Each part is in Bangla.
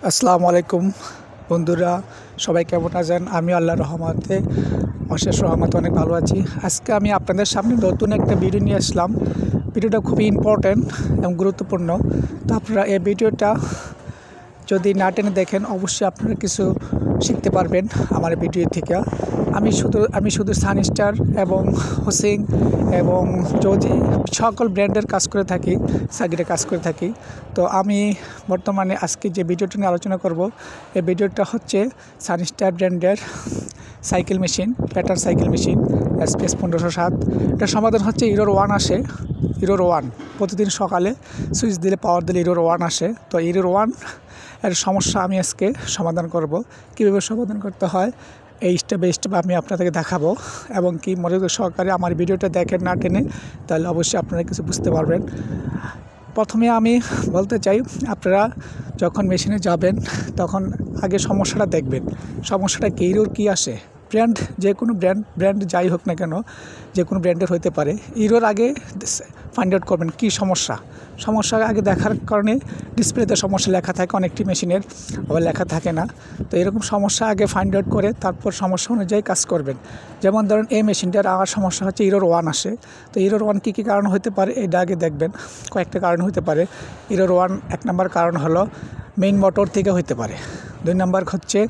আসসালামু আলাইকুম বন্ধুরা, সবাই কেমন আছেন? আমি আল্লাহর রহমতে অশেষ রহমতে অনেক ভালো আছি। আজকে আমি আপনাদের সামনে নতুন একটা ভিডিও নিয়ে আসলাম। ভিডিওটা খুবই ইম্পর্ট্যান্ট এবং গুরুত্বপূর্ণ। তো আপনারা এই ভিডিওটা যদি না টেনে দেখেন অবশ্যই আপনারা কিছু শিখতে পারবেন আমার ভিডিও থেকে। আমি শুধু সানস্টার এবং হোসিং এবং জোজি সকল ব্র্যান্ডের কাজ করে থাকি, সার্কিটের কাজ করে থাকি। তো আমি বর্তমানে আজকে যে ভিডিওটা নিয়ে আলোচনা করব, এই ভিডিওটা হচ্ছে সানস্টার ব্র্যান্ডের cycle machine, pattern cycle machine SPS 1507। এটার সমাধান হচ্ছে ইরোর 1 আসে। ইরোর 1 প্রতিদিন সকালে সুইচ দিলে, পাওয়ার দিলে ইরোর 1 আসে। তো ইরোর 1 এর সমস্যা আমি আজকে সমাধান করব। কীভাবে সমাধান করতে হয় এই স্টেপ বাই স্টেপ আমি আপনাদেরকে দেখাবো, এবং কি মনোযোগ সহকারে আমার ভিডিওটা দেখেন না টেনে, তাহলে অবশ্যই আপনারা কিছু বুঝতে পারবেন। প্রথমে আমি বলতে চাই, আপনারা যখন মেশিনে যাবেন তখন আগে সমস্যাটা দেখবেন। সমস্যাটা কি, ইরোর কী আসে। ব্র্যান্ড যে কোনো ব্র্যান্ড যাই হোক না কেন, যে কোনো ব্র্যান্ডের হতে পারে। ইরোর আগে ফাইন্ড আউট করবেন কী সমস্যা। সমস্যা আগে দেখার কারণে ডিসপ্লেতে সমস্যা লেখা থাকে, অনেকটি মেশিনের আবার লেখা থাকে না। তো এরকম সমস্যা আগে ফাইন্ড আউট করে তারপর সমস্যা অনুযায়ী কাজ করবেন। যেমন ধরেন এই মেশিনটার আমার সমস্যা হচ্ছে ইরোর 1 আসে। তো ইরোর 1 কী কারণ হতে পারে এটা আগে দেখবেন। কয়েকটা কারণ হতে পারে। ইরোর 1 এক নম্বর কারণ হলো মেইন মোটর থেকে হতে পারে। 2 নম্বর হচ্ছে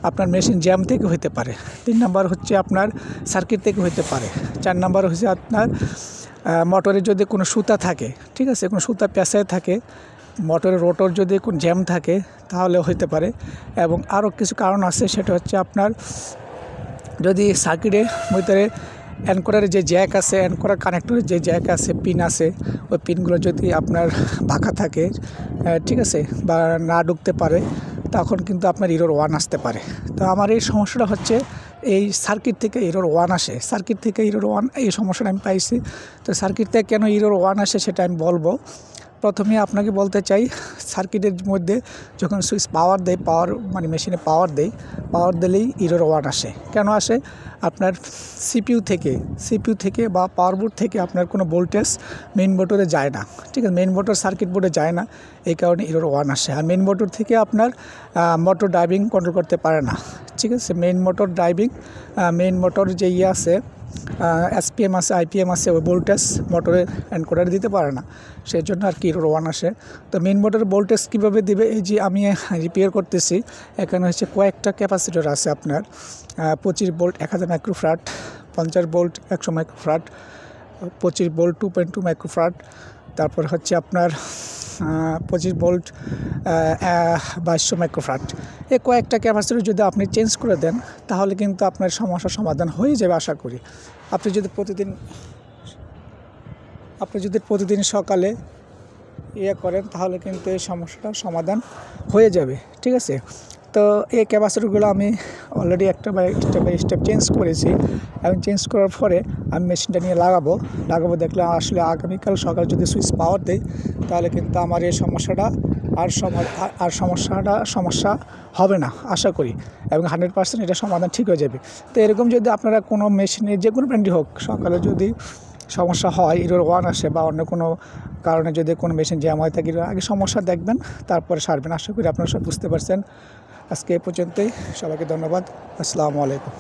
আপনার মেশিন জ্যাম থেকে হতে পারে। 3 নম্বর হচ্ছে আপনার সার্কিট থেকে হতে পারে। 4 নম্বর হচ্ছে আপনার মোটরে যদি কোনো সুতা থাকে, ঠিক আছে, কোনো সুতা পেঁচায় থাকে, মোটরের রোটর যদি কোনো জ্যাম থাকে তাহলে হতে পারে। এবং আরও কিছু কারণ আছে, সেটা হচ্ছে আপনার যদি সার্কিটের ভিতরে অ্যানকোরারের যে জ্যাক আছে, অ্যানকোরার কানেক্টরের যে জ্যাক আছে, পিন আছে, ওই পিনগুলো যদি আপনার বাঁকা থাকে, ঠিক আছে, বা না ঢুকতে পারে, তখন কিন্তু আপনার ইরোর 1 আসতে পারে। তো আমার এই সমস্যাটা হচ্ছে এই সার্কিট থেকে ইরোর 1 আসে। সার্কিট থেকে ইরোর 1 এই সমস্যাটা আমি পাইছি। তো সার্কিট থেকে কেন ইরোর 1 আসে সেটা আমি বলবো। প্রথমে আপনাকে বলতে চাই, সার্কিটের মধ্যে যখন সুইচ পাওয়ার দেয়, মানে মেশিনে পাওয়ার দিলেই ইরোর 1 আসে। কেন আসে? আপনার সিপিইউ থেকে বা পাওয়ার বোর্ড থেকে আপনার কোনো ভোল্টেজ মেইন মোটরে যায় না, ঠিক আছে, মেইন মোটর সার্কিট বোর্ডে যায় না, এই কারণে ইরোর 1 আসে। আর মেইন মোটর থেকে আপনার মোটর ড্রাইভিং কন্ট্রোল করতে পারে না, ঠিক আছে। মেইন মোটর যে আছে, SPM আছে, IPM আছে, ওই ভোল্টেজ মোটরে এনকোডার দিতে পারে না, সেই জন্য আর কি ইরোর 1 আসে। তো মেইন মোটরের ভোল্টেজ কীভাবে দিবে, এই যে আমি রিপেয়ার করতেছি, এখানে হচ্ছে কয়েকটা ক্যাপাসিটর আছে আপনার। 25 volt 1000 microfarad, 50 volt 100 microfarad, 25 volt 2.2 microfarad, তারপর হচ্ছে আপনার 25 ভোল্ট 2200 মাইক্রোফ্যারাড। এই কয়েকটা ক্যাপাসিটর যদি আপনি চেঞ্জ করে দেন তাহলে কিন্তু আপনার সমস্যার সমাধান হয়ে যাবে আশা করি। আপনি যদি প্রতিদিন সকালে করেন তাহলে কিন্তু এই সমস্যাটার সমাধান হয়ে যাবে, ঠিক আছে। তো এই ক্যাপাসিটরগুলো আমি অলরেডি একটা স্টেপ বাই স্টেপ চেঞ্জ করেছি, এবং চেঞ্জ করার পরে আমি মেশিনটা নিয়ে লাগাবো। দেখলে আসলে আগামীকাল সকাল যদি সুইচ পাওয়ার দেয় তাহলে কিন্তু আমার এই সমস্যাটা সমস্যা হবে না আশা করি, এবং 100% এটা সমাধান ঠিক হয়ে যাবে। তো এরকম যদি আপনারা কোনো মেশিনে, যে কোনো ব্র্যান্ডই হোক, সকালে যদি সমস্যা হয়, ইরোর 1 আসে, বা অন্য কোনো কারণে যদি কোনো মেশিন জ্যাম হয় থাকে, আগে সমস্যা দেখবেন, তারপরে সারবেন। আশা করি আপনারা সব বুঝতে পারছেন। আজকে এ পর্যন্তই। সবাইকে ধন্যবাদ। আসসালামু আলাইকুম।